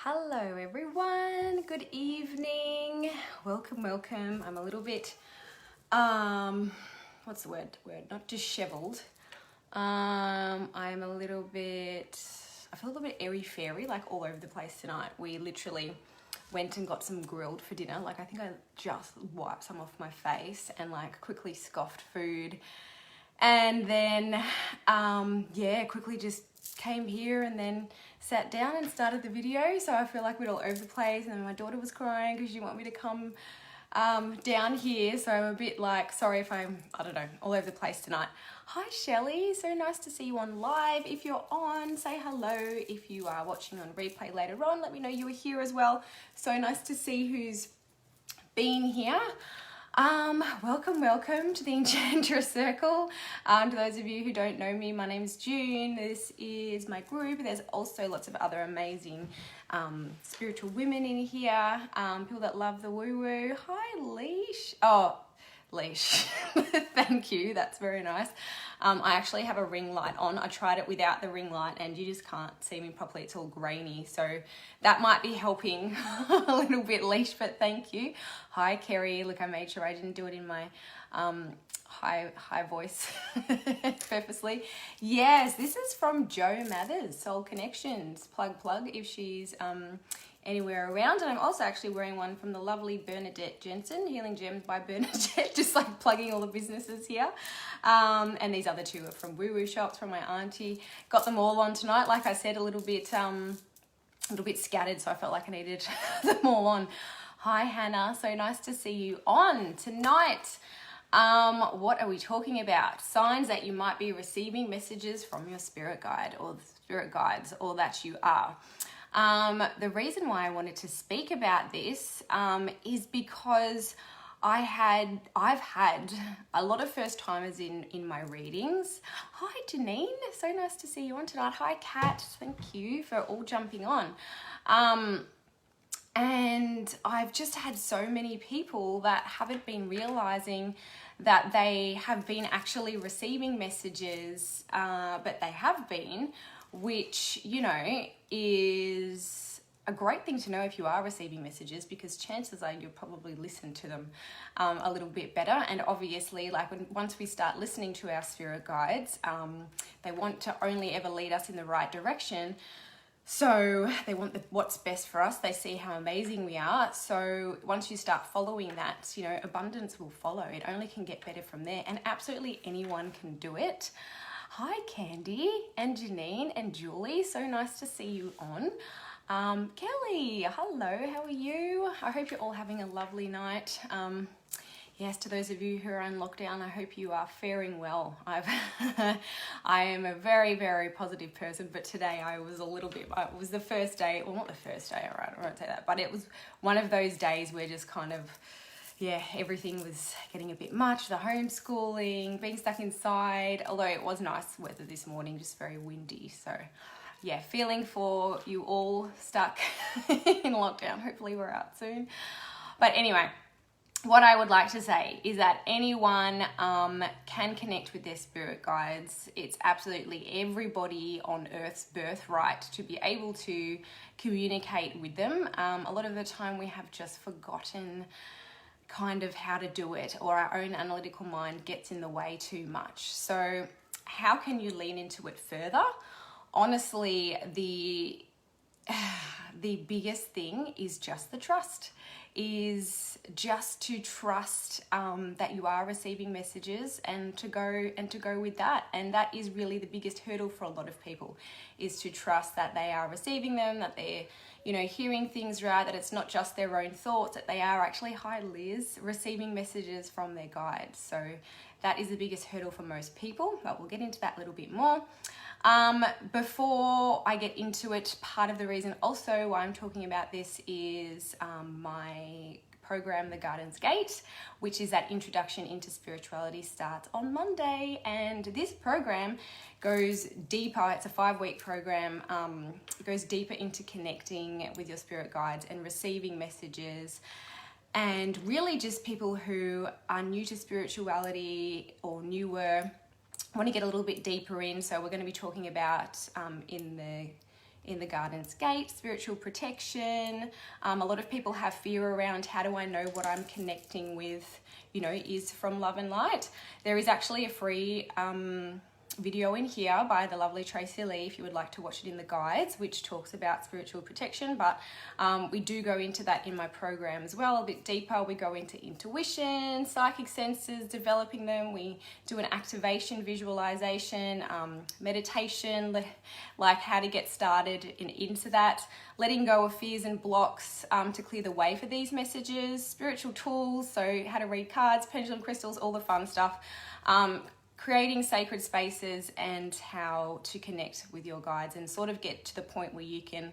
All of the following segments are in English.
Hello everyone, good evening, welcome. I'm a little bit, what's the word, not disheveled. I'm a little bit, I feel a little bit airy-fairy, like all over the place tonight. We literally went and got some grilled for dinner. Like I think I just wiped some off my face and like quickly scoffed food. And then, quickly just came here and then sat down and started the video. So I feel like we're all over the place, and then my daughter was crying because she wanted me to come down here. So I'm a bit like, sorry if I'm, all over the place tonight. Hi Shelley, so nice to see you on live. If you're on, say hello. If you are watching on replay later on, let me know you were here as well. So nice to see who's been here. Welcome to the Enchantress Circle. To those of you who don't know me, my name is June. This is my group. There's also lots of other amazing spiritual women in here, people that love the woo-woo. Hi, Leash. Oh, Leash. Thank you. That's very nice. I actually have a ring light on. I tried it without the ring light and you just can't see me properly. It's all grainy. So that might be helping a little bit, Leash, but thank you. Hi, Kerry. Look, I made sure I didn't do it in my high voice purposely. Yes, this is from Jo Mathers, Soul Connections. Plug, if she's anywhere around. And I'm also actually wearing one from the lovely Bernadette Jensen, Healing Gems by Bernadette, just like plugging all the businesses here. And these other two are from Woo Woo Shops from my auntie. Got them all on tonight. Like I said, a little bit scattered, so I felt like I needed them all on. Hi Hannah, so nice to see you on tonight. What are we talking about? Signs that you might be receiving messages from your spirit guide or spirit guides, or that you are. The reason why I wanted to speak about this is because I've had a lot of first timers in my readings. Hi Janine, so nice to see you on tonight. Hi Kat, thank you for all jumping on. And I've just had so many people that haven't been realizing that they have been actually receiving messages, but they have been, which, you know, is a great thing to know if you are receiving messages, because chances are you'll probably listen to them a little bit better. And obviously, like once we start listening to our spirit guides, they want to only ever lead us in the right direction. So they want what's best for us. They see how amazing we are. So once you start following that, you know, abundance will follow. It only can get better from there, and absolutely anyone can do it. Hi Candy and Janine and Julie, so nice to see you on. Kelly, hello, how are you? I hope you're all having a lovely night. Yes, to those of you who are on lockdown, I hope you are faring well. I am a very, very positive person, but today I was a little bit, it was the first day, well not the first day, all right, I won't say that, but it was one of those days where just kind of, yeah, everything was getting a bit much, the homeschooling, being stuck inside, although it was nice weather this morning, just very windy. So yeah, feeling for you all stuck in lockdown. Hopefully we're out soon. But anyway, what I would like to say is that anyone can connect with their spirit guides. It's absolutely everybody on Earth's birthright to be able to communicate with them. A lot of the time we have just forgotten kind of how to do it, or our own analytical mind gets in the way too much. So how can you lean into it further? Honestly, the biggest thing is just the trust, is just to trust that you are receiving messages and to go with that. And that is really the biggest hurdle for a lot of people, is to trust that they are receiving them, that they're, you know, hearing things right, that it's not just their own thoughts, that they are actually, hi Liz, receiving messages from their guides. So that is the biggest hurdle for most people, but we'll get into that a little bit more. Before I get into it, part of the reason also why I'm talking about this is my program, The Garden's Gate, which is that introduction into spirituality, starts on Monday. And this program goes deeper. It's a 5-week program. It goes deeper into connecting with your spirit guides and receiving messages. And really just people who are new to spirituality or newer, want to get a little bit deeper in. So we're going to be talking about in in the Garden's Gate, spiritual protection. A lot of people have fear around, how do I know what I'm connecting with, is from love and light. There is actually a free video in here by the lovely Tracy Lee if you would like to watch it in the guides, which talks about spiritual protection, but we do go into that in my program as well, a bit deeper. We go into intuition, psychic senses, developing them. We do an activation, visualization, meditation, like how to get started into that, letting go of fears and blocks to clear the way for these messages, spiritual tools, so how to read cards, pendulum crystals, all the fun stuff, creating sacred spaces, and how to connect with your guides and sort of get to the point where you can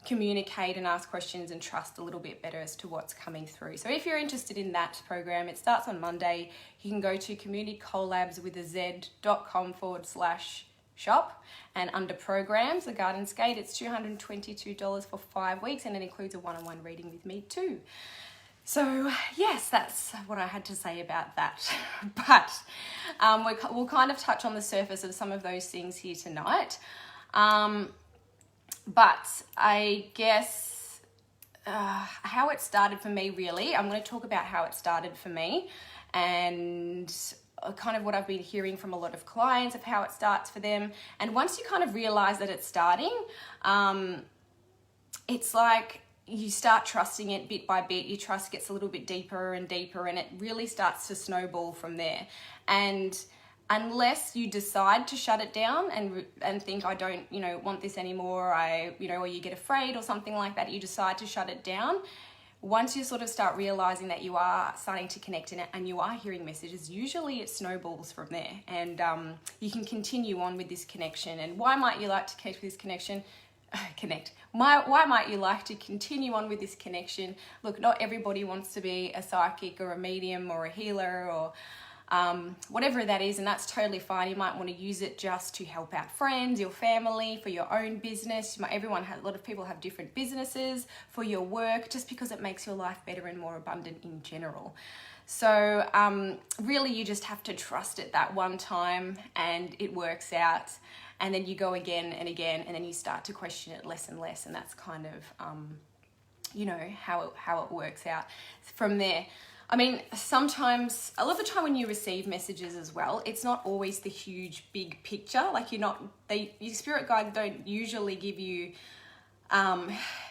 communicate and ask questions and trust a little bit better as to what's coming through. So if you're interested in that program, it starts on Monday. You can go to communitycollabs.com/shop, and under programs, the Garden's Gate, it's $222 for 5 weeks, and it includes a one-on-one reading with me too. So yes, that's what I had to say about that. But we'll kind of touch on the surface of some of those things here tonight. But I guess how it started for me, really, I'm going to talk about how it started for me, and kind of what I've been hearing from a lot of clients of how it starts for them. And once you kind of realize that it's starting, it's like you start trusting it bit by bit. Your trust gets a little bit deeper and deeper, and it really starts to snowball from there. And unless you decide to shut it down and think, I don't, want this anymore, or you get afraid or something like that, you decide to shut it down. Once you sort of start realizing that you are starting to connect in it and you are hearing messages, usually it snowballs from there, and you can continue on with this connection. And why might you like to connect with this connection? Why might you like to continue on with this connection? Look, not everybody wants to be a psychic or a medium or a healer or whatever that is, and that's totally fine. You might want to use it just to help out friends, your family, for your own business. A lot of people have different businesses, for your work, just because it makes your life better and more abundant in general. So really you just have to trust it that one time and it works out. And then you go again and again, and then you start to question it less and less, and that's kind of, how it works out from there. I mean, sometimes, a lot of the time when you receive messages as well, it's not always the huge, big picture. Like your spirit guide don't usually give you,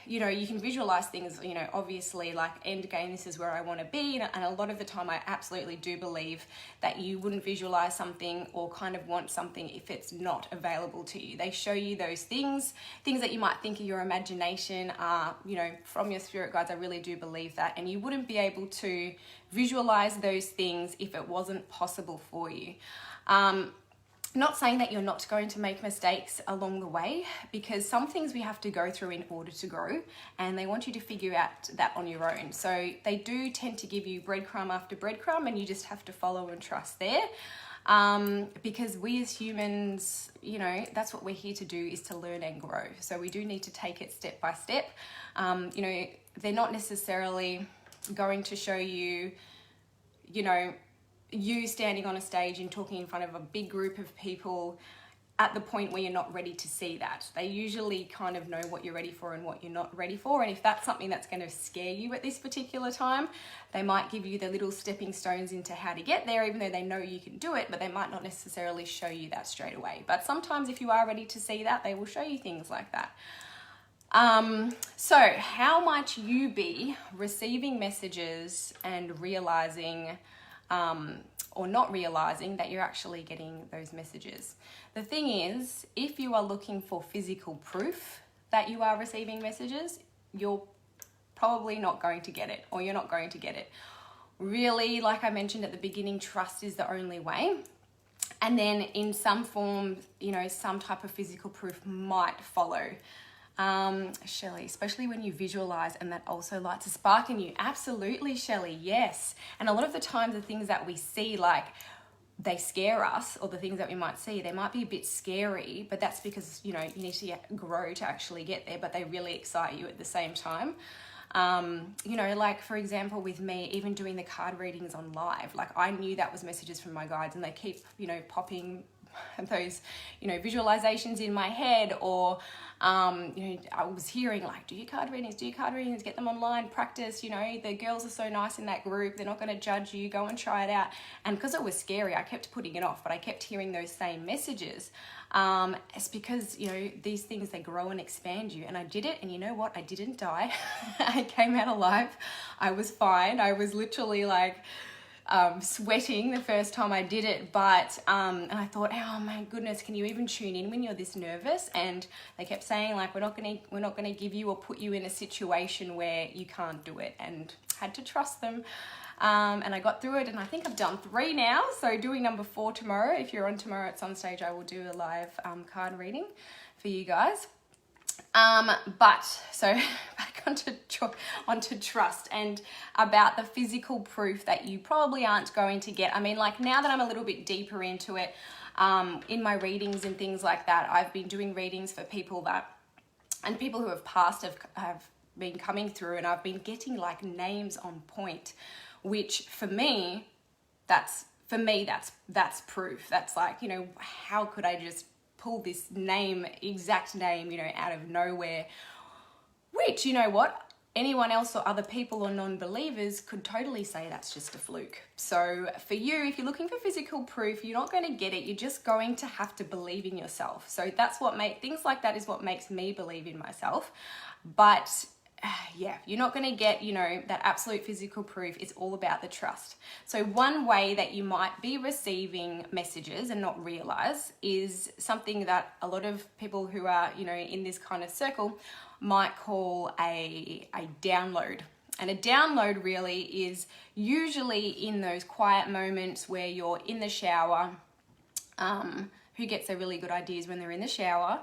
you can visualize things, obviously like end game, this is where I want to be. And a lot of the time I absolutely do believe that you wouldn't visualize something or kind of want something if it's not available to you. They show you those things that you might think of your imagination are, from your spirit guides. I really do believe that. And you wouldn't be able to visualize those things if it wasn't possible for you. Not saying that you're not going to make mistakes along the way, because some things we have to go through in order to grow, and they want you to figure out that on your own. So they do tend to give you breadcrumb after breadcrumb, and you just have to follow and trust there. Because we as humans, that's what we're here to do, is to learn and grow. So we do need to take it step by step. They're not necessarily going to show you, you standing on a stage and talking in front of a big group of people at the point where you're not ready to see that. They usually kind of know what you're ready for and what you're not ready for. And if that's something that's going to scare you at this particular time, they might give you the little stepping stones into how to get there, even though they know you can do it, but they might not necessarily show you that straight away. But sometimes if you are ready to see that, they will show you things like that. So how might you be receiving messages and realizing or not realizing that you're actually getting those messages? The thing is, if you are looking for physical proof that you are receiving messages, you're probably not going to get it, or you're not going to get it. Really, like I mentioned at the beginning, trust is the only way. And then in some form, some type of physical proof might follow. Shelley, especially when you visualize and that also lights a spark in you. Absolutely, Shelley, yes. And a lot of the time the things that we see, like they scare us, or the things that we might see, they might be a bit scary, but that's because, you need to grow to actually get there, but they really excite you at the same time. Like for example, with me, even doing the card readings on live, like I knew that was messages from my guides, and they keep, popping those, visualizations in my head, or I was hearing like, do your card readings, get them online, practice, the girls are so nice in that group, they're not going to judge you, go and try it out. And because it was scary, I kept putting it off, but I kept hearing those same messages. It's because, these things, they grow and expand you. And I did it, and you know what? I didn't die. I came out alive. I was fine. I was literally like sweating the first time I did it, but and I thought, oh my goodness, can you even tune in when you're this nervous? And they kept saying like, we're not gonna give you or put you in a situation where you can't do it, and had to trust them. And I got through it, and I think I've done 3 now, so doing number 4 tomorrow. If you're on tomorrow at some stage, I will do a live card reading for you guys. But so back onto trust, and about the physical proof that you probably aren't going to get. I mean, like, now that I'm a little bit deeper into it, in my readings and things like that, I've been doing readings for people who have passed have been coming through, and I've been getting like names on point, which for me, that's proof. That's like, how could I just pull this exact name, out of nowhere, which, anyone else or other people or non-believers could totally say that's just a fluke. So for you, if you're looking for physical proof, you're not going to get it. You're just going to have to believe in yourself. So that's things like that is what makes me believe in myself. But yeah, you're not going to get, that absolute physical proof. It's all about the trust. So one way that you might be receiving messages and not realize is something that a lot of people who are, in this kind of circle might call a download. And a download really is usually in those quiet moments where you're in the shower. Who gets their really good ideas when they're in the shower?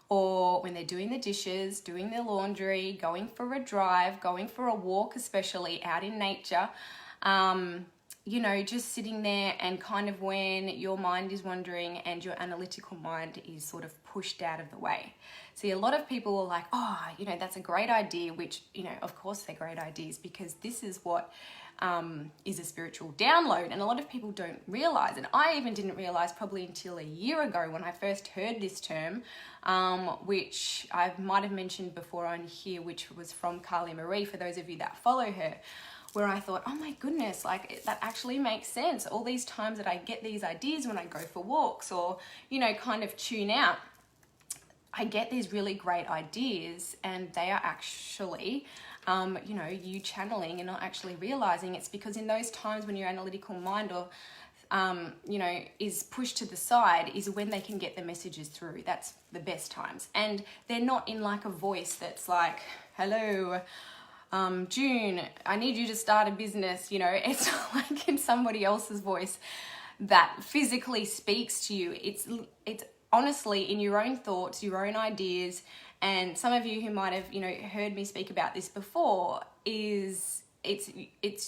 Or when they're doing the dishes, doing their laundry, going for a drive, going for a walk, especially out in nature, just sitting there, and kind of when your mind is wandering and your analytical mind is sort of pushed out of the way. See, a lot of people are like, oh, that's a great idea, which, of course they're great ideas, because this is what is a spiritual download. And a lot of people don't realize, and I even didn't realize probably until a year ago when I first heard this term, which I might have mentioned before on here, which was from Carly Marie, for those of you that follow her, where I thought, oh my goodness, like that actually makes sense. All these times that I get these ideas when I go for walks or, kind of tune out, I get these really great ideas, and they are actually you channeling and not actually realizing. It's because in those times when your analytical mind or is pushed to the side is when they can get the messages through. That's the best times. And they're not in like a voice that's like, hello, June, I need you to start a business. It's like in somebody else's voice that physically speaks to you. It's honestly in your own thoughts, your own ideas. And some of you who might have, heard me speak about this before, it's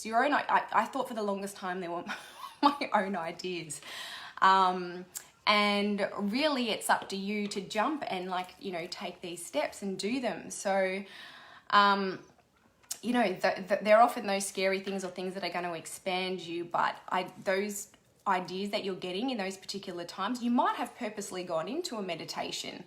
your own. I thought for the longest time they were my own ideas. And really it's up to you to jump and take these steps and do them. So, they're often those scary things or things that are going to expand you, but those ideas that you're getting in those particular times, you might have purposely gone into a meditation.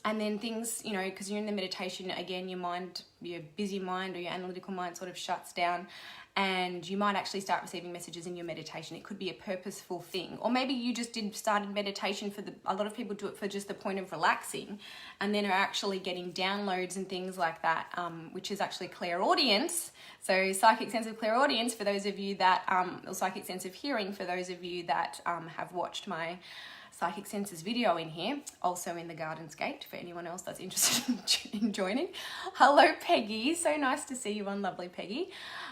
And then things, because you're in the meditation, again, your busy mind or your analytical mind sort of shuts down, and you might actually start receiving messages in your meditation. It could be a purposeful thing. Or maybe you just started meditation a lot of people do it for just the point of relaxing, and then are actually getting downloads and things like that, which is actually clairaudience. So psychic sense of clairaudience for those of you that, or psychic sense of hearing for those of you that have watched my Psychic Senses video in here, also in the Garden's Gate for anyone else that's interested in joining. Hello, Peggy. So nice to see you on, lovely Peggy.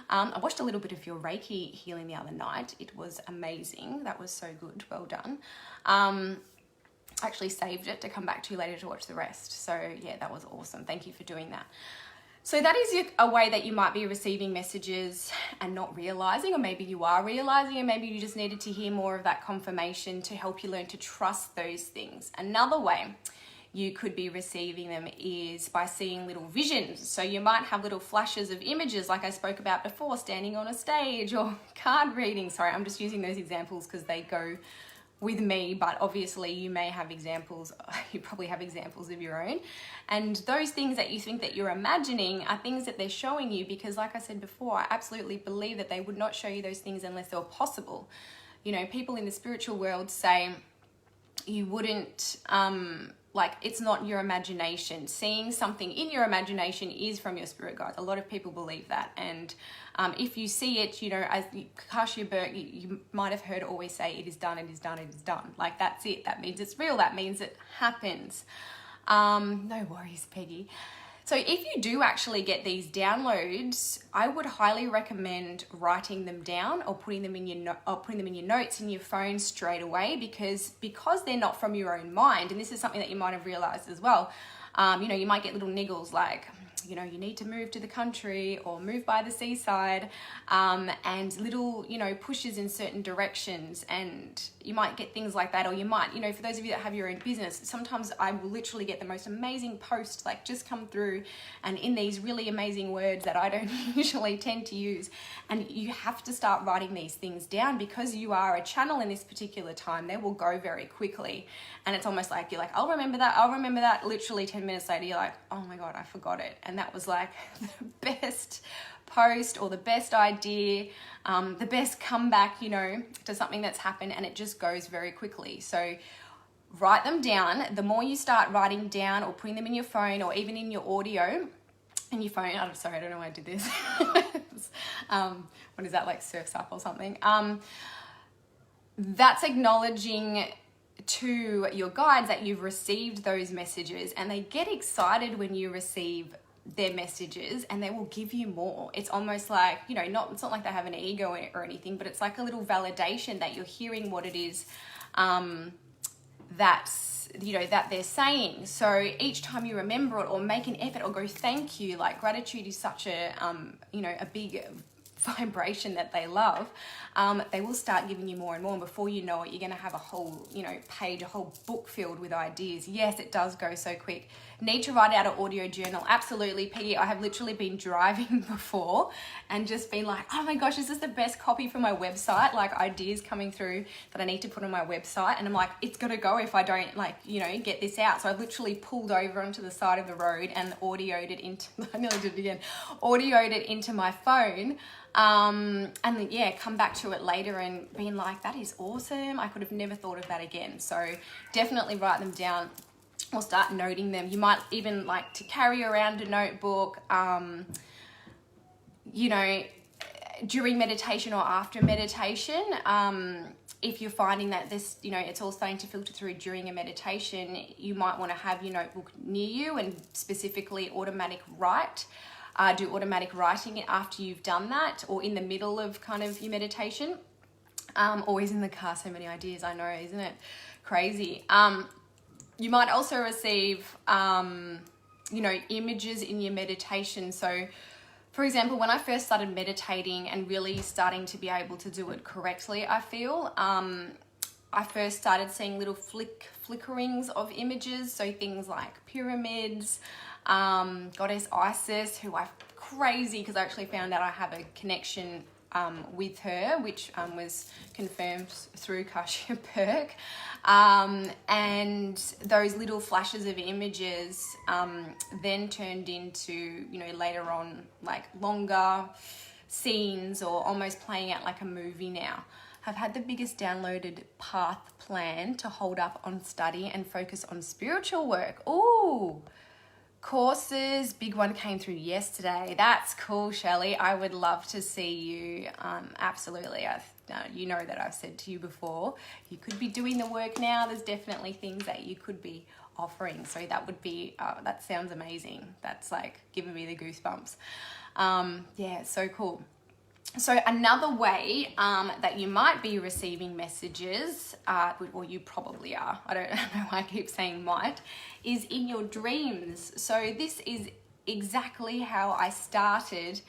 I watched a little bit of your Reiki healing the other night. It was amazing. That was so good. Well done. I actually saved it to come back to later to watch the rest. So yeah, that was awesome. Thank you for doing that. So that is a way that you might be receiving messages and not realizing, or maybe you are realizing, and maybe you just needed to hear more of that confirmation to help you learn to trust those things. Another way you could be receiving them is by seeing little visions. So you might have little flashes of images like I spoke about before, standing on a stage or card reading. Sorry, I'm just using those examples because they go with me, but obviously you may have examples, you probably have examples of your own. And those things that you think that you're imagining are things that they're showing you, because like I said before, I absolutely believe that they would not show you those things unless they were possible. You know, people in the spiritual world say you wouldn't, like, it's not your imagination. Seeing something in your imagination is from your spirit guides. A lot of people believe that. And if you see it, you know, as Kashia Burke, you might have heard always say, it is done, it is done, it is done. Like, that's it. That means it's real. That means it happens. No worries, Peggy. So if you do actually get these downloads, I would highly recommend writing them down or putting them in your notes in your phone straight away, because they're not from your own mind. And this is something that you might have realized as well. You know, you might get little niggles like, you know, you need to move to the country or move by the seaside, and little, you know, pushes in certain directions, and you might get things like that. Or you might, you know, for those of you that have your own business, sometimes I will literally get the most amazing posts like just come through, and in these really amazing words that I don't usually tend to use. And you have to start writing these things down, because you are a channel in this particular time. They will go very quickly, and it's almost like you're like, I'll remember that. Literally 10 minutes later, you're like, oh my God, I forgot it. And that was like the best post or the best idea, the best comeback, you know, to something that's happened, and it just goes very quickly. So write them down. The more you start writing down or putting them in your phone or even in your audio, in your phone, I'm sorry, I don't know why I did this. What is that, like Surf's Up or something? That's acknowledging to your guides that you've received those messages, and they get excited when you receive their messages, and they will give you more. It's almost like, you know, it's not like they have an ego or anything, but it's like a little validation that you're hearing what it is that's, you know, that they're saying. So each time you remember it or make an effort or go thank you, like gratitude is such a you know, a big vibration that they love, they will start giving you more and more, and before you know it, you're going to have a whole, you know, page, a whole book filled with ideas. Yes, it does go so quick. Need to write out an audio journal. Absolutely, Peggy. I have literally been driving before and just been like, oh my gosh, is this the best copy for my website? Like ideas coming through that I need to put on my website, and I'm like, it's gonna go if I don't, like, you know, get this out. So I literally pulled over onto the side of the road and audioed it into, I nearly did it again, audioed it into my phone. And then, yeah, come back to it later and being like, that is awesome. I could have never thought of that again. So definitely write them down or start noting them. You might even like to carry around a notebook, you know, during meditation or after meditation. If you're finding that this, you know, it's all starting to filter through during a meditation, you might want to have your notebook near you and specifically automatic write. Do automatic writing after you've done that, or in the middle of kind of your meditation. Always in the car, so many ideas, I know, isn't it crazy? You might also receive, you know, images in your meditation. So, for example, when I first started meditating and really starting to be able to do it correctly, I feel, I first started seeing little flickerings of images. So things like pyramids, Goddess Isis, who I'm crazy because I actually found out I have a connection with her, which was confirmed through Kashia Burke. And those little flashes of images then turned into, you know, later on, like longer scenes or almost playing out like a movie now. I've had the biggest downloaded path plan to hold up on study and focus on spiritual work. Ooh, courses, big one came through yesterday. That's cool, Shelley. I would love to see you. Absolutely. You know that I've said to you before, you could be doing the work now. There's definitely things that you could be offering. So that would be, that sounds amazing. That's like giving me the goosebumps. Yeah, so cool. So another way that you might be receiving messages, or you probably are, I don't know why I keep saying might, is in your dreams. So this is exactly how I started.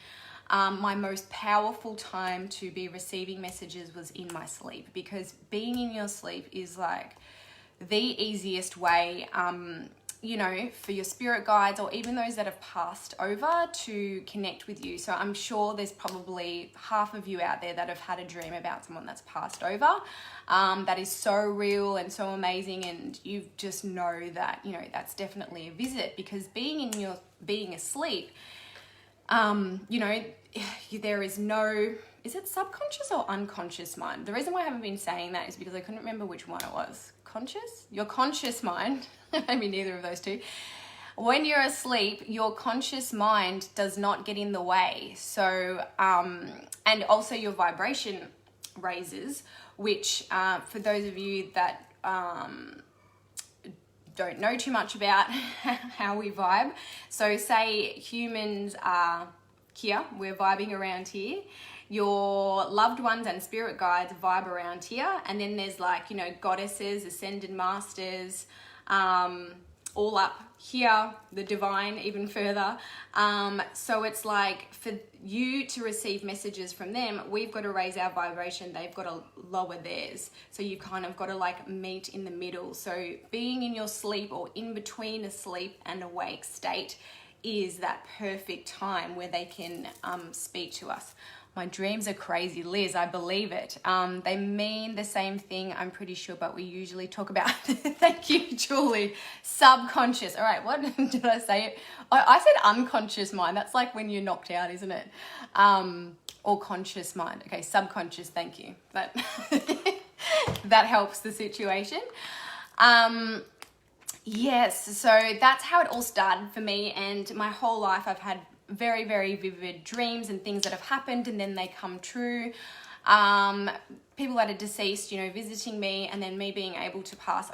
My most powerful time to be receiving messages was in my sleep, because being in your sleep is like the easiest way. you know, for your spirit guides or even those that have passed over to connect with you. So I'm sure there's probably half of you out there that have had a dream about someone that's passed over. That is so real and so amazing, and you just know that, you know, that's definitely a visit, because being asleep, you know, there is no, is it subconscious or unconscious mind? The reason why I haven't been saying that is because I couldn't remember which one it was. Conscious? Your conscious mind, maybe neither of those two. When you're asleep, your conscious mind does not get in the way. So, and also your vibration raises, which for those of you that don't know too much about how we vibe. So say humans are here, we're vibing around here. Your loved ones and spirit guides vibe around here, and then there's like, you know, goddesses, ascended masters, all up here, the divine even further. So it's like, for you to receive messages from them, we've got to raise our vibration, they've got to lower theirs. So you kind of got to like meet in the middle. So being in your sleep or in between a sleep and awake state is that perfect time where they can speak to us. My dreams are crazy, Liz, I believe it. They mean the same thing, I'm pretty sure, but we usually talk about, thank you, Julie, subconscious. All right, what did I say? I said unconscious mind. That's like when you're knocked out, isn't it? Or conscious mind. Okay, subconscious, thank you. That, that helps the situation. Yes, so that's how it all started for me, and my whole life I've had very, very vivid dreams and things that have happened, and then they come true. People that are deceased, you know, visiting me, and then me being able to pass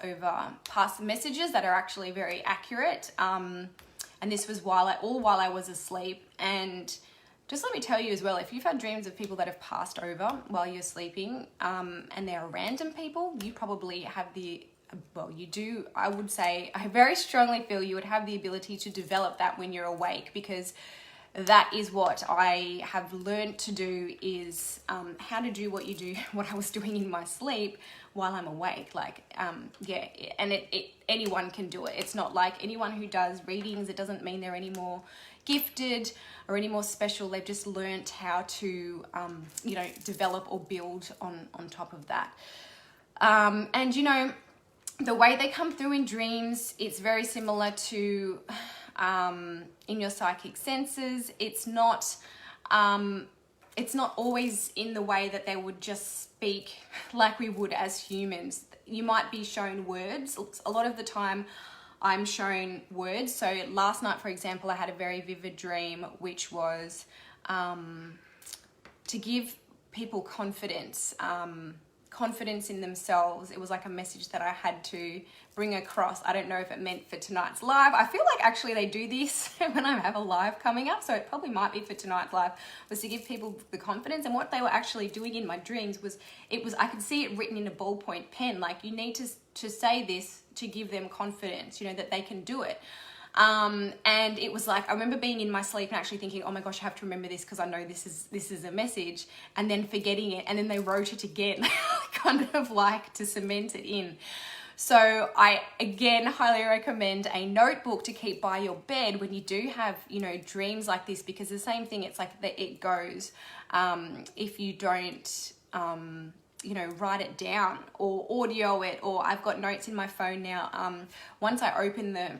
messages that are actually very accurate. And this was while I was asleep. And just let me tell you as well, if you've had dreams of people that have passed over while you're sleeping, and they're random people, you probably have you do, I would say, I very strongly feel you would have the ability to develop that when you're awake, because that is what I have learned to do, is how to do what I was doing in my sleep while I'm awake. Like, yeah, and anyone can do it. It's not like anyone who does readings, it doesn't mean they're any more gifted or any more special. They've just learned how to, you know, develop or build on top of that. And, you know, the way they come through in dreams, it's very similar to in your psychic senses. It's not always in the way that they would just speak like we would as humans. You might be shown words. A lot of the time I'm shown words. So last night, for example, I had a very vivid dream, which was to give people confidence in themselves. It was like a message that I had to bring across. I don't know if it meant for tonight's live. I feel like actually they do this when I have a live coming up, so it probably might be for tonight's live, was to give people the confidence. And what they were actually doing in my dreams was, I could see it written in a ballpoint pen, like, you need to say this to give them confidence, you know, that they can do it. And it was like, I remember being in my sleep and actually thinking, oh my gosh, I have to remember this because I know this is a message, and then forgetting it, and then they wrote it again, kind of like to cement it in. So I, again, highly recommend a notebook to keep by your bed when you do have, you know, dreams like this, because the same thing, it's like that it goes, if you don't, you know, write it down or audio it, or I've got notes in my phone now. Once I open the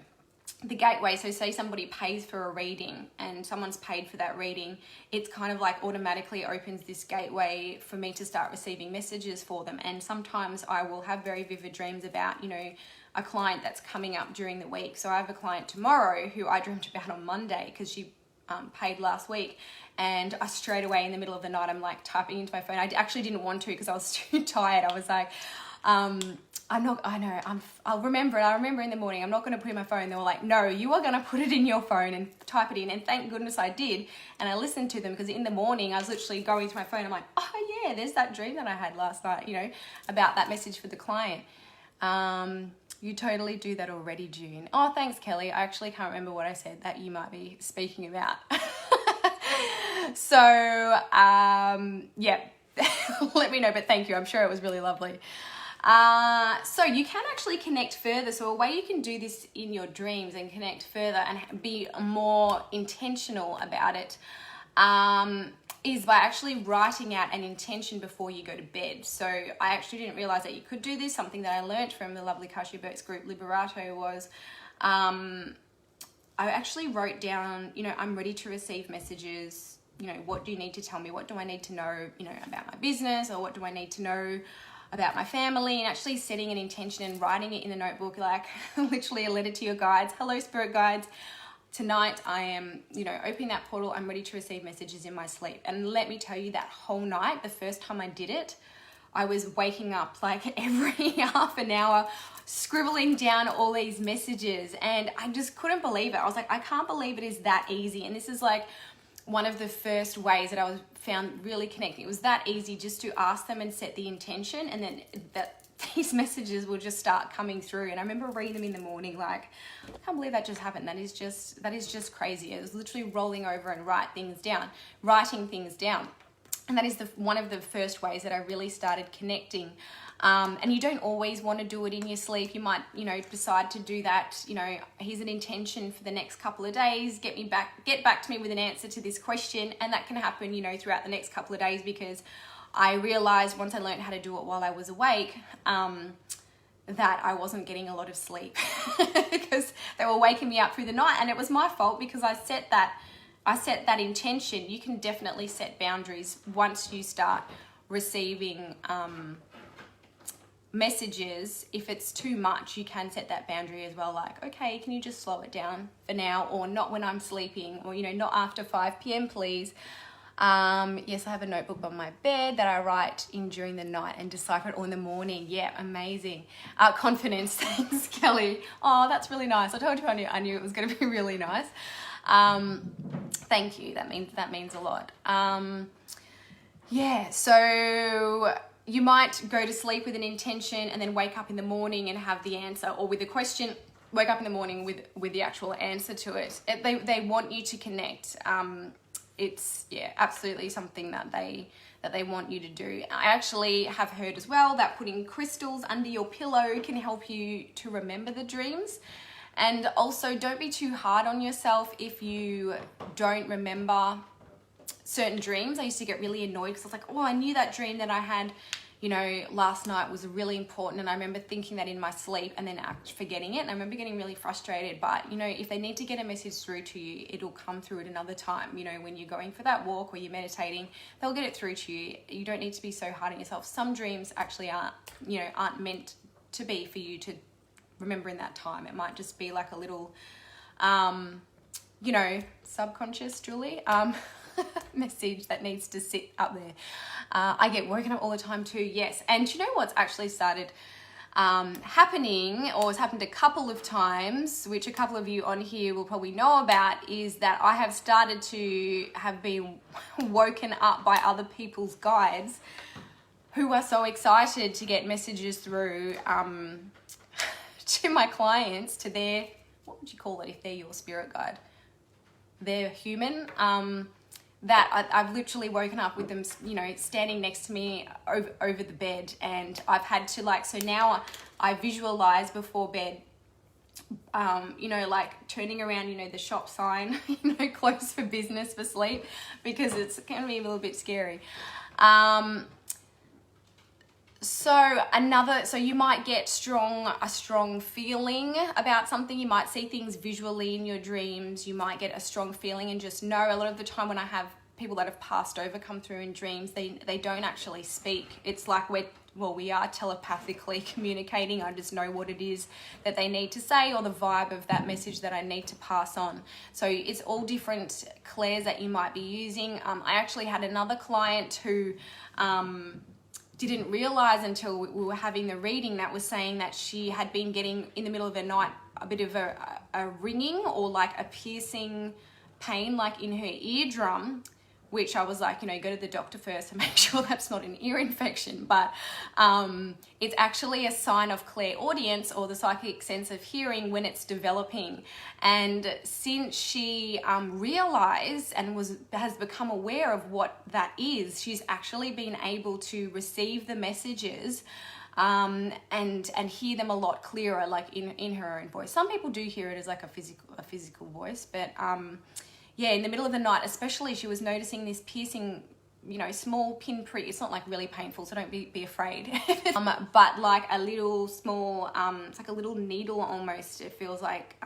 gateway, so say somebody pays for a reading and someone's paid for that reading, it's kind of like automatically opens this gateway for me to start receiving messages for them. And sometimes I will have very vivid dreams about, you know, a client that's coming up during the week. So I have a client tomorrow who I dreamt about on Monday because she paid last week, and I straight away in the middle of the night, I'm like typing into my phone. I actually didn't want to because I was too tired. I was like, I'll remember it. I remember in the morning, I'm not going to put it in my phone. They were like, no, you are going to put it in your phone and type it in. And thank goodness I did. And I listened to them, because in the morning I was literally going to my phone. I'm like, oh yeah, there's that dream that I had last night, you know, about that message for the client. You totally do that already, June. Oh, thanks, Kelly. I actually can't remember what I said that you might be speaking about. So, yeah, let me know, but thank you. I'm sure it was really lovely. So you can actually connect further. So a way you can do this in your dreams and connect further and be more intentional about it is by actually writing out an intention before you go to bed. So I actually didn't realize that you could do this. Something that I learned from the lovely Kashi Burt's group Liberato was I actually wrote down, I'm ready to receive messages. What do you need to tell me? What do I need to know, about my business, or what do I need to know about my family? And actually setting an intention and writing it in the notebook, like literally a letter to your guides. Hello, spirit guides. Tonight I am, opening that portal. I'm ready to receive messages in my sleep. And let me tell you, that whole night, the first time I did it, I was waking up like every half an hour, scribbling down all these messages, and I just couldn't believe it. I was like, I can't believe it is that easy. And this is like one of the first ways that I found really connecting. It was that easy just to ask them and set the intention, and then these messages will just start coming through. And I remember reading them in the morning, like, I can't believe that just happened. That is just crazy. It was literally rolling over and writing things down. And that is one of the first ways that I really started connecting. And you don't always want to do it in your sleep. You might, decide to do that. Here's an intention for the next couple of days. Get back to me with an answer to this question. And that can happen, throughout the next couple of days, because I realized once I learned how to do it while I was awake, that I wasn't getting a lot of sleep because they were waking me up through the night. And it was my fault because I set that intention. You can definitely set boundaries once you start receiving messages. If it's too much, you can set that boundary as well, like, okay, can you just slow it down for now, or not when I'm sleeping, or not after 5 p.m. please. Yes, I have a notebook on my bed that I write in during the night and decipher it all in the morning. Yeah, amazing. Confidence. Thanks, Kelly. Oh, that's really nice. I told you I knew it was going to be really nice. Thank you. That means a lot. So you might go to sleep with an intention and then wake up in the morning and have the answer, or with a question, wake up in the morning with the actual answer to it. They want you to connect. It's absolutely something that they want you to do. I actually have heard as well that putting crystals under your pillow can help you to remember the dreams. And also, don't be too hard on yourself if you don't remember certain dreams. I used to get really annoyed because I was like, oh, I knew that dream that I had, last night was really important. And I remember thinking that in my sleep and then forgetting it. And I remember getting really frustrated. But, if they need to get a message through to you, it'll come through at another time. When you're going for that walk or you're meditating, they'll get it through to you. You don't need to be so hard on yourself. Some dreams actually aren't meant to be for you to remember in that time. It might just be like a little, subconscious, Julie, message that needs to sit up there. I get woken up all the time too, yes. And what's actually started happening, or has happened a couple of times, which a couple of you on here will probably know about, is that I have started to have been woken up by other people's guides who are so excited to get messages through to my clients, to their, what would you call it if they're your spirit guide? They're human. That I've literally woken up with them, standing next to me over the bed, and I've had to so now I visualize before bed, turning around, the shop sign, closed for business for sleep, because it's can be a little bit scary. So you might get a strong feeling about something. You might see things visually in your dreams. You might get a strong feeling, and just know a lot of the time when I have people that have passed over come through in dreams, they don't actually speak. It's like we are telepathically communicating. I just know what it is that they need to say, or the vibe of that message that I need to pass on. So it's all different clairs that you might be using. I actually had another client who didn't realize until we were having the reading, that was saying that she had been getting in the middle of the night a bit of a ringing or like a piercing pain like in her eardrum, which I was like, go to the doctor first and make sure that's not an ear infection. But it's actually a sign of clairaudience, or the psychic sense of hearing, when it's developing. And since she realized and has become aware of what that is, she's actually been able to receive the messages and hear them a lot clearer, like in her own voice. Some people do hear it as like a physical voice, but yeah, in the middle of the night especially, she was noticing this piercing, you know, small pinprick. It's not like really painful, so don't be afraid. But like a little small, it's like a little needle almost. It feels like,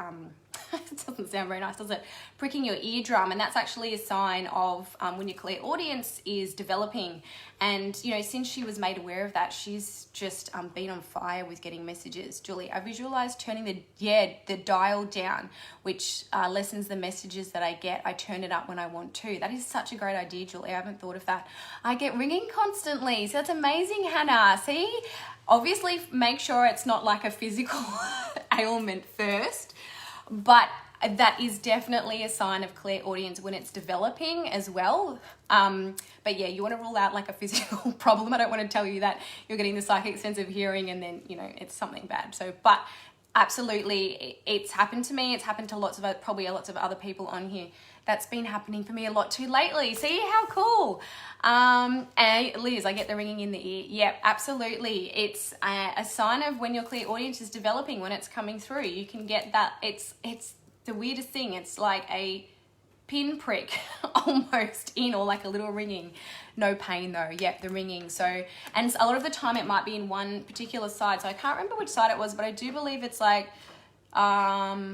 it doesn't sound very nice, does it? Pricking your eardrum, and that's actually a sign of when your clairaudience is developing. And you know, since she was made aware of that, she's just been on fire with getting messages. Julie, I visualized turning the dial down, which lessens the messages that I get. I turn it up when I want to. That is such a great idea, Julie. I haven't thought of that. I get ringing constantly, so that's amazing, Hannah. See, obviously make sure it's not like a physical ailment first, but that is definitely a sign of clairaudience when it's developing as well. But yeah, you want to rule out like a physical problem. I don't want to tell you that you're getting the psychic sense of hearing and then, you know, it's something bad. So, but absolutely, it's happened to me. It's happened to probably lots of other people on here. That's been happening for me a lot too lately. See how cool. And Liz, I get the ringing in the ear. Yep, absolutely. It's a sign of when your clairaudience is developing, when it's coming through. You can get that. It's the weirdest thing. It's like a pinprick almost in, or like a little ringing. No pain though. Yep, the ringing. So, and a lot of the time it might be in one particular side. So I can't remember which side it was, but I do believe it's like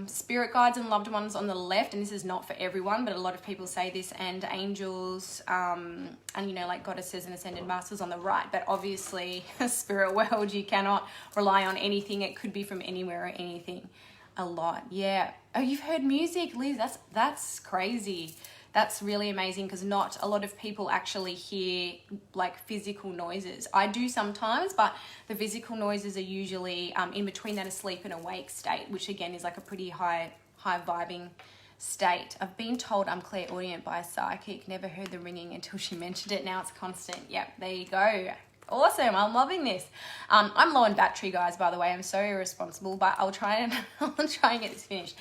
spirit guides and loved ones on the left, and this is not for everyone, but a lot of people say this, and angels and you know, like goddesses and ascended masters on the right. But obviously spirit world, you cannot rely on anything. It could be from anywhere or anything. A lot. Yeah. Oh, you've heard music, Liz. That's crazy. That's really amazing, because not a lot of people actually hear like physical noises. I do sometimes, but the physical noises are usually in between that asleep and awake state, which again is like a pretty high vibing state. I've been told I'm clairaudient by a psychic. Never heard the ringing until she mentioned it. Now it's constant. Yep, there you go. Awesome. I'm loving this. I'm low on battery, guys, by the way. I'm so irresponsible, but I'll try and get this finished.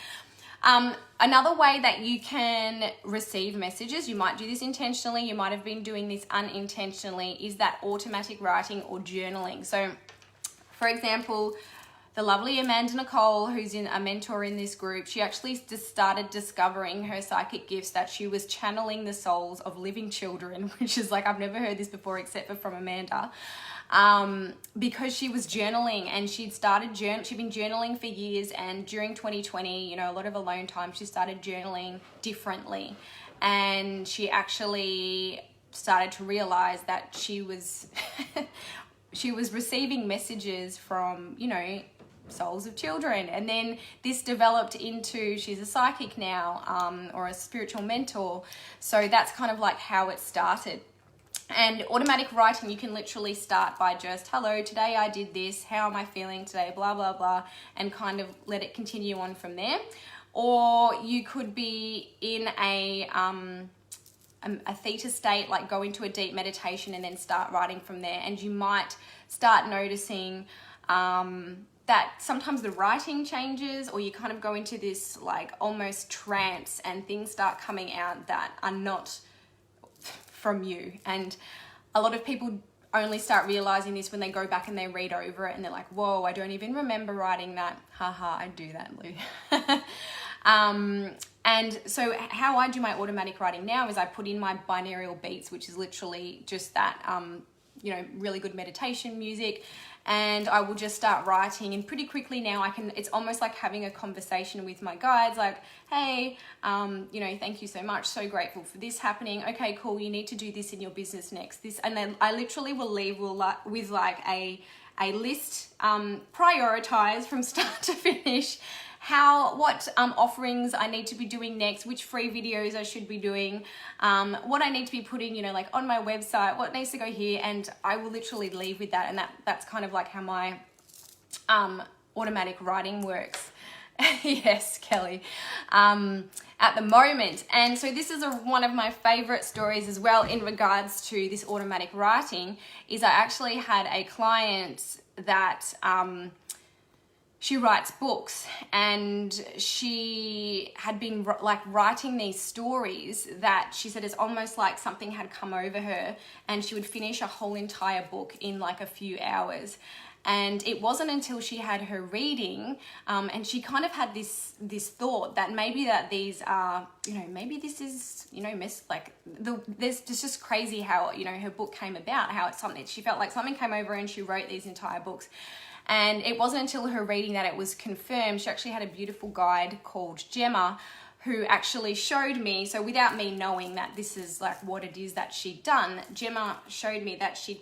Another way that you can receive messages, you might do this intentionally, you might have been doing this unintentionally, is that automatic writing or journaling. So, for example, the lovely Amanda Nicole, who's a mentor in this group, she actually just started discovering her psychic gifts, that she was channeling the souls of living children, which is like, I've never heard this before except for from Amanda. Because she was journaling, and she'd been journaling for years, and during 2020, you know, a lot of alone time, she started journaling differently, and she actually started to realize that she was she was receiving messages from, you know, souls of children. And then this developed into, she's a psychic now, or a spiritual mentor. So that's kind of like how it started. And automatic writing, you can literally start by just, hello, today I did this, how am I feeling today, blah, blah, blah, and kind of let it continue on from there. Or you could be in a theta state, like go into a deep meditation and then start writing from there. And you might start noticing that sometimes the writing changes, or you kind of go into this like almost trance, and things start coming out that are not from you. And a lot of people only start realizing this when they go back and they read over it, and they're like, whoa, I don't even remember writing that. Haha, I do that, Lou. And so how I do my automatic writing now is I put in my binaural beats, which is literally just that, you know, really good meditation music, and I will just start writing. And pretty quickly now it's almost like having a conversation with my guides, like, hey, you know, thank you so much, so grateful for this happening. Okay, cool, you need to do this in your business next. This, and then I literally will leave with like a list, prioritized from start to finish, what offerings I need to be doing next, which free videos I should be doing, what I need to be putting, you know, like on my website, what needs to go here, and I will literally leave with that. And that's kind of like how my automatic writing works. Yes, Kelly, at the moment. And so this is one of my favorite stories as well in regards to this automatic writing, is I actually had a client that she writes books, and she had been like writing these stories that she said it's almost like something had come over her, and she would finish a whole entire book in like a few hours. And it wasn't until she had her reading, and she kind of had this thought that maybe that these are, maybe this is, there's just crazy how, her book came about, how it's something, she felt like something came over and she wrote these entire books. And it wasn't until her reading that it was confirmed. She actually had a beautiful guide called Gemma, who actually showed me, so without me knowing that this is like what it is that she'd done, Gemma showed me that she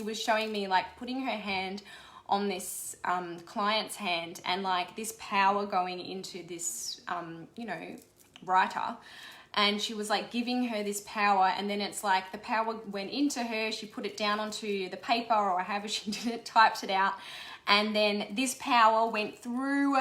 was showing me like putting her hand on this client's hand, and like this power going into this, writer. And she was like giving her this power, and then it's like the power went into her, she put it down onto the paper or however she did it, typed it out. And then this power went through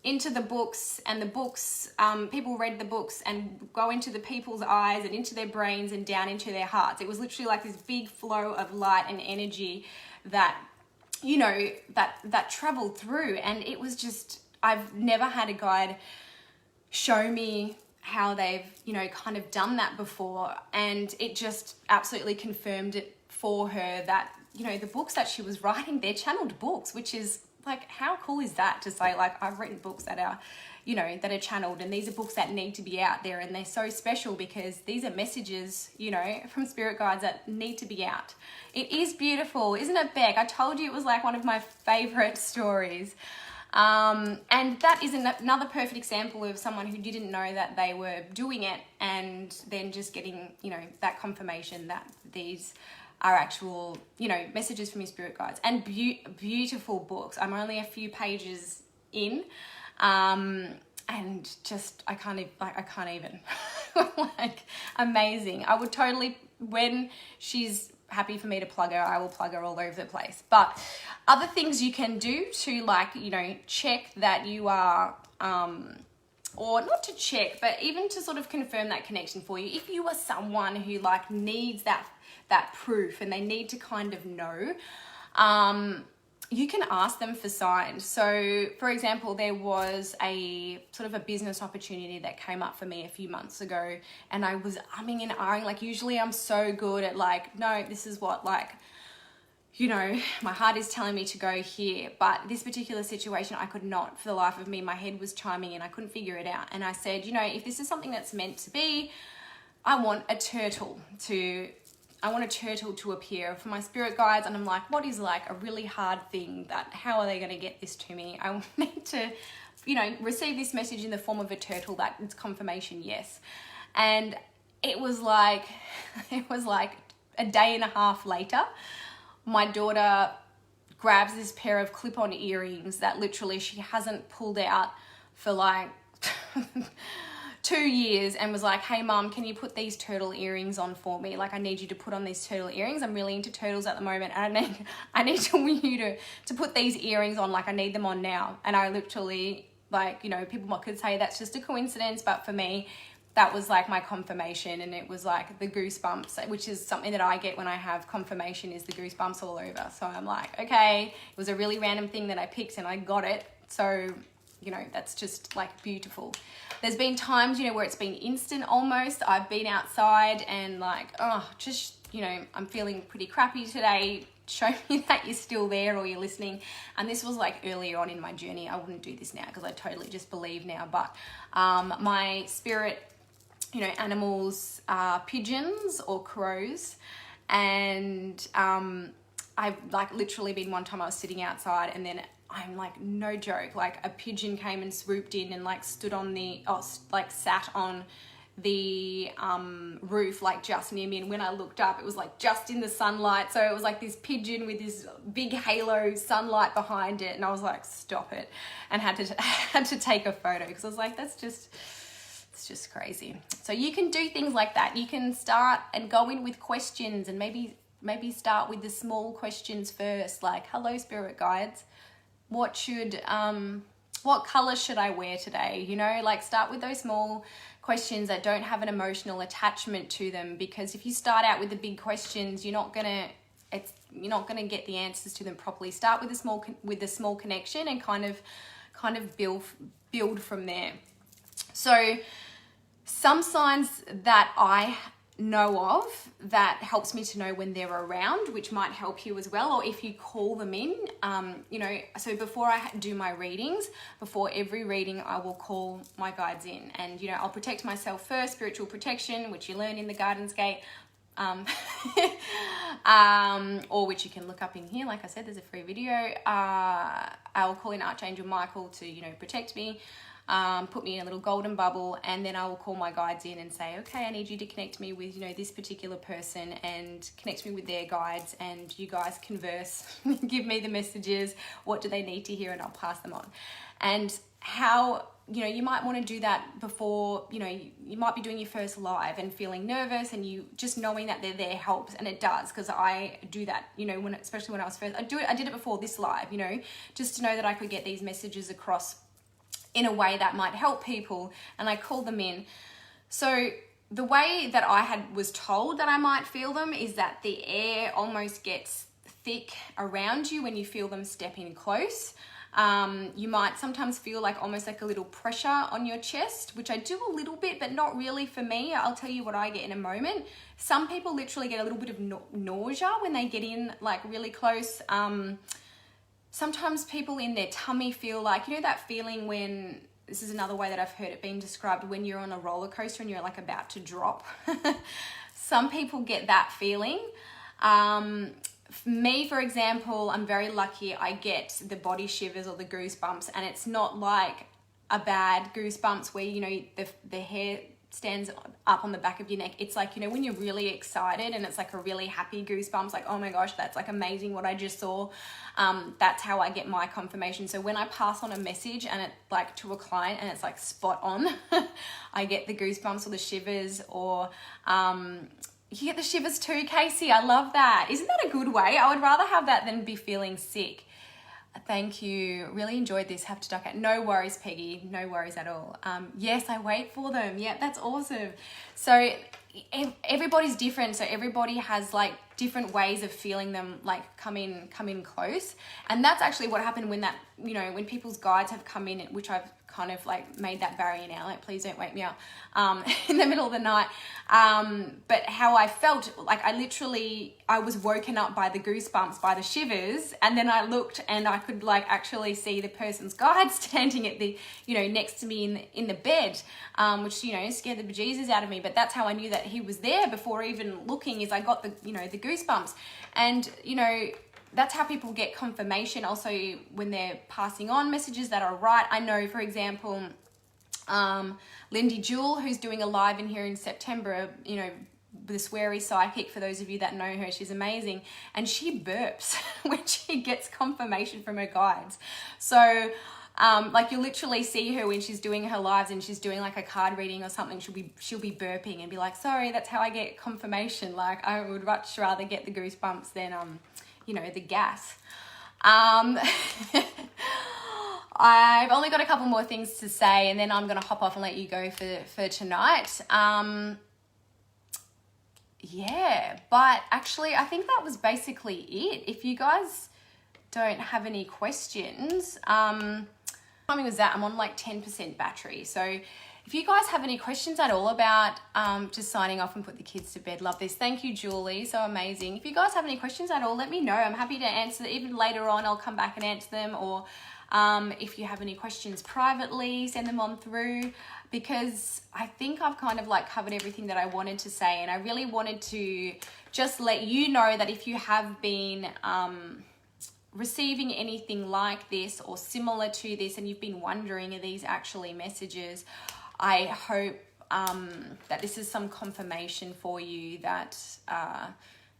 into the books, and the books, people read the books and go into the people's eyes and into their brains and down into their hearts. It was literally like this big flow of light and energy that, that traveled through. And it was just, I've never had a guide show me how they've, kind of done that before. And it just absolutely confirmed it for her that, the books that she was writing, they're channeled books, which is like, how cool is that to say, like, I've written books that are, that are channeled, and these are books that need to be out there, and they're so special because these are messages, from spirit guides that need to be out. It is beautiful, isn't it, Beck? I told you it was like one of my favorite stories. And that is another perfect example of someone who didn't know that they were doing it, and then just getting, that confirmation that these are actual, messages from your spirit guides. And beautiful books. I'm only a few pages in, and just, I can't even, like, amazing. I would totally, when she's happy for me to plug her, I will plug her all over the place. But other things you can do to, like, check that you are, or not to check, but even to sort of confirm that connection for you. If you are someone who like needs that proof and they need to kind of know, you can ask them for signs. So for example, there was a sort of a business opportunity that came up for me a few months ago, and I was umming and ahhing. Like, usually I'm so good at like, no, this is what, like, my heart is telling me to go here. But this particular situation, I could not, for the life of me, my head was chiming and I couldn't figure it out. And I said, if this is something that's meant to be, I want a turtle to appear for my spirit guides. And I'm like, what is like a really hard thing how are they going to get this to me? I need to, receive this message in the form of a turtle. That it's confirmation, yes. And it was like a day and a half later, my daughter grabs this pair of clip-on earrings that literally she hasn't pulled out for like 2 years, and was like, hey mom, can you put these turtle earrings on for me? Like, I need you to put on these turtle earrings. I'm really into turtles at the moment, and I need you to put these earrings on. Like, I need them on now. And I literally, like, people could say that's just a coincidence, but for me, that was like my confirmation. And it was like the goosebumps, which is something that I get when I have confirmation, is the goosebumps all over. So I'm like, okay, it was a really random thing that I picked and I got it. So, that's just like beautiful. There's been times, where it's been instant almost. I've been outside and like, I'm feeling pretty crappy today. Show me that you're still there or you're listening. And this was like earlier on in my journey. I wouldn't do this now because I totally just believe now. But my spirit, animals are pigeons or crows. And I've like literally been one time I was sitting outside, and then I'm like, no joke, like a pigeon came and swooped in and like sat on the roof, like just near me. And when I looked up, it was like just in the sunlight. So it was like this pigeon with this big halo sunlight behind it. And I was like, stop it. And had to take a photo because I was like, it's just crazy. So you can do things like that. You can start and go in with questions, and maybe start with the small questions first, like, hello spirit guides, what color should I wear today? Like, start with those small questions that don't have an emotional attachment to them, because if you start out with the big questions, you're not gonna get the answers to them properly. Start with a small connection and kind of build from there. So some signs that I know of that helps me to know when they're around, which might help you as well. Or if you call them in, you know, so before I do my readings, before every reading, I will call my guides in, and, you know, I'll protect myself first, spiritual protection, which you learn in the Guidance Gate, or which you can look up in here. Like I said, there's a free video. I'll call in Archangel Michael to, you know, protect me. Put me in a little golden bubble, and then I will call my guides in and say, okay, I need you to connect me with, you know, this particular person, and connect me with their guides, and you guys converse, give me the messages, what do they need to hear, and I'll pass them on. And how, you know, you might want to do that before, you know, you might be doing your first live and feeling nervous, and you just knowing that they're there helps, and it does, because I do that, you know, especially when I was first, I did it before this live, you know, just to know that I could get these messages across in a way that might help people, and I call them in. So the way that I was told that I might feel them is that the air almost gets thick around you when you feel them step in close. You might sometimes feel like almost like a little pressure on your chest, which I do a little bit, but not really for me. I'll tell you what I get in a moment. Some people literally get a little bit of nausea when they get in like really close. Sometimes people in their tummy feel like, you know, that feeling when, this is another way that I've heard it being described, when you're on a roller coaster and you're like about to drop. Some people get that feeling. Me, for example, I'm very lucky. I get the body shivers or the goosebumps, and it's not like a bad goosebumps where, you know, the hair stands up on the back of your neck. It's like, you know, when you're really excited and it's like a really happy goosebumps, like, oh my gosh, that's like amazing what I just saw. That's how I get my confirmation. So when I pass on a message and it like to a client and it's like spot on, I get the goosebumps or the shivers, or you get the shivers too, Casey. I love that. Isn't that a good way? I would rather have that than be feeling sick. Thank you. Really enjoyed this. Have to duck out. No worries, Peggy. No worries at all. Yes, I wait for them. Yeah, that's awesome. So everybody's different. So everybody has like different ways of feeling them like come in close. And that's actually what happened when that, you know, when people's guides have come in, which I've kind of like made that barrier now, like, please don't wake me up in the middle of the night. But how I felt, like I was woken up by the goosebumps, by the shivers, and then I looked and I could like actually see the person's guide standing at the, you know, next to me in the bed, which, you know, scared the bejesus out of me. But that's how I knew that he was there before even looking, is I got the, you know, the goosebumps. And, you know, that's how people get confirmation also when they're passing on messages that are right. I know, for example, Lindy Jewell, who's doing a live in here in September, you know, the sweary psychic, for those of you that know her, she's amazing. And she burps when she gets confirmation from her guides. So, like, you'll literally see her when she's doing her lives and she's doing like a card reading or something, she'll be burping and be like, sorry, that's how I get confirmation. Like, I would much rather get the goosebumps than, you know, the gas. I've only got a couple more things to say, and then I'm going to hop off and let you go for tonight. Yeah, but actually I think that was basically it. If you guys don't have any questions, timing was that I'm on like 10% battery. So if you guys have any questions at all about just signing off and put the kids to bed, love this. Thank you, Julie. So amazing. If you guys have any questions at all, let me know. I'm happy to answer. Even later on, I'll come back and answer them. Or if you have any questions privately, send them on through, because I think I've kind of like covered everything that I wanted to say. And I really wanted to just let you know that if you have been receiving anything like this or similar to this, and you've been wondering, are these actually messages? I hope that this is some confirmation for you that,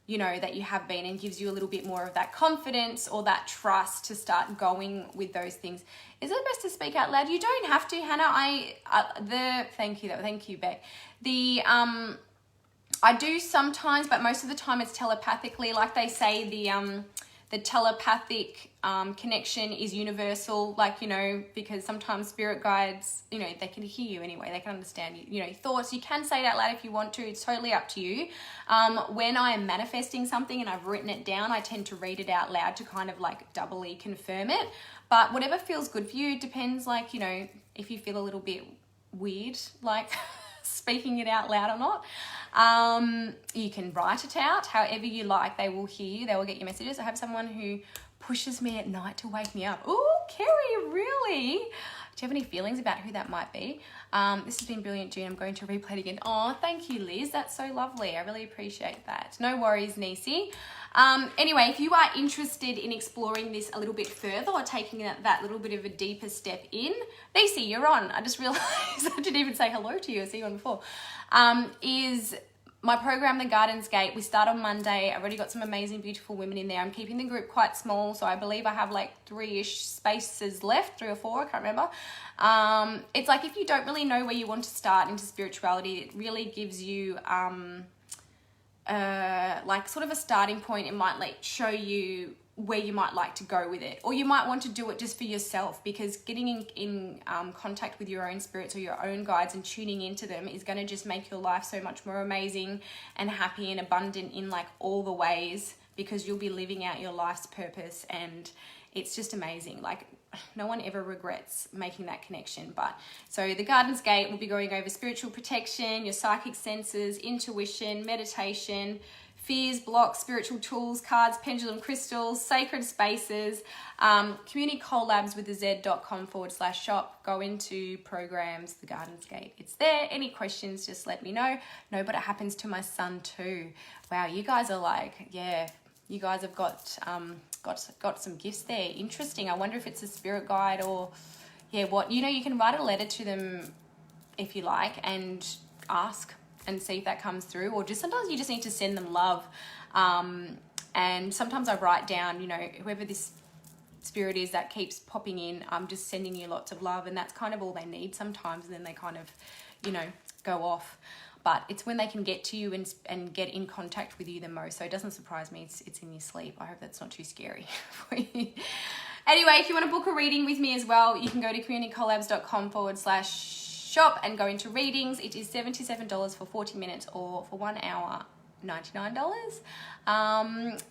you know, that you have been, and gives you a little bit more of that confidence or that trust to start going with those things. Is it best to speak out loud? You don't have to, Hannah. Thank you, Beck. I do sometimes, but most of the time it's telepathically. Like they say, the telepathic connection is universal, like, you know, because sometimes spirit guides, you know, they can hear you anyway, they can understand you know, thoughts. You can say it out loud if you want to, it's totally up to you. When I am manifesting something and I've written it down, I tend to read it out loud to kind of like doubly confirm it. But whatever feels good for you, depends, like, you know, if you feel a little bit weird, like speaking it out loud or not. You can write it out however you like. They will hear you. They will get your messages. I have someone who pushes me at night to wake me up. Ooh, Kerry, really? Do you have any feelings about who that might be? This has been brilliant, June. I'm going to replay it again. Oh, thank you, Liz. That's so lovely. I really appreciate that. No worries, Nisi. Anyway, if you are interested in exploring this a little bit further or taking that little bit of a deeper step in, Nisi, you're on. I just realized I didn't even say hello to you. I see you on before. Is my program, The Garden's Gate. We start on Monday. I've already got some amazing, beautiful women in there. I'm keeping the group quite small, so I believe I have like 3-ish spaces left, 3 or 4, I can't remember. It's like if you don't really know where you want to start into spirituality, it really gives you like sort of a starting point. It might like show you where you might like to go with it, or you might want to do it just for yourself, because getting in contact with your own spirits or your own guides and tuning into them is going to just make your life so much more amazing and happy and abundant in like all the ways, because you'll be living out your life's purpose, and it's just amazing. Like no one ever regrets making that connection. But so the Garden's Gate will be going over spiritual protection, your psychic senses, intuition, meditation, fears, blocks, spiritual tools, cards, pendulum crystals, sacred spaces, community collabs with the z.com/shop. Go into programs, The Garden's Gate. It's there. Any questions, just let me know. No, but it happens to my son too. Wow, you guys are like, yeah, you guys have got some gifts there. Interesting. I wonder if it's a spirit guide or, yeah, what. You know, you can write a letter to them if you like and ask and see if that comes through, or just sometimes you just need to send them love. And sometimes I write down, you know, whoever this spirit is that keeps popping in, I'm just sending you lots of love, and that's kind of all they need sometimes, and then they kind of, you know, go off. But it's when they can get to you and get in contact with you the most. So it doesn't surprise me it's in your sleep. I hope that's not too scary for you. Anyway, if you want to book a reading with me as well, you can go to communitycollabs.com/shop and go into readings. It is $77 for 40 minutes, or for 1 hour, $99.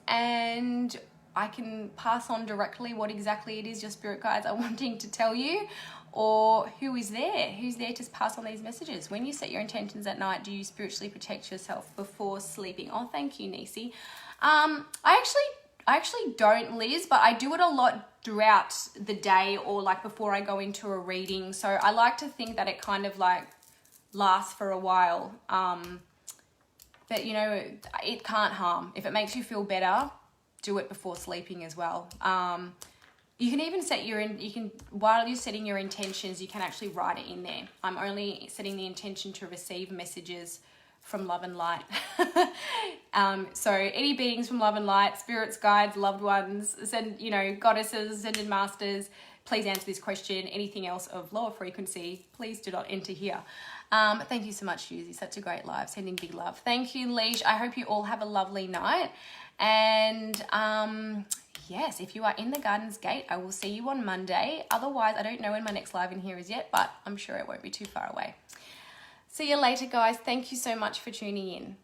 And I can pass on directly what exactly it is your spirit guides are wanting to tell you, or who's there to pass on these messages. When you set your intentions at night, do you spiritually protect yourself before sleeping? Oh, thank you, Nisi. I actually don't, Liz, but I do it a lot throughout the day, or like before I go into a reading. So I like to think that it kind of like lasts for a while. But you know, it can't harm. If it makes you feel better, do it before sleeping as well. You can even set while you're setting your intentions, you can actually write it in there. I'm only setting the intention to receive messages from love and light. So any beings from love and light, spirits, guides, loved ones, goddesses, ascended masters, please answer this question. Anything else of lower frequency, please do not enter here. Thank you so much, Susie. Such a great live. Sending big love. Thank you, Leash. I hope you all have a lovely night. And yes, if you are in the Garden's Gate, I will see you on Monday. Otherwise, I don't know when my next live in here is yet, but I'm sure it won't be too far away. See you later, guys. Thank you so much for tuning in.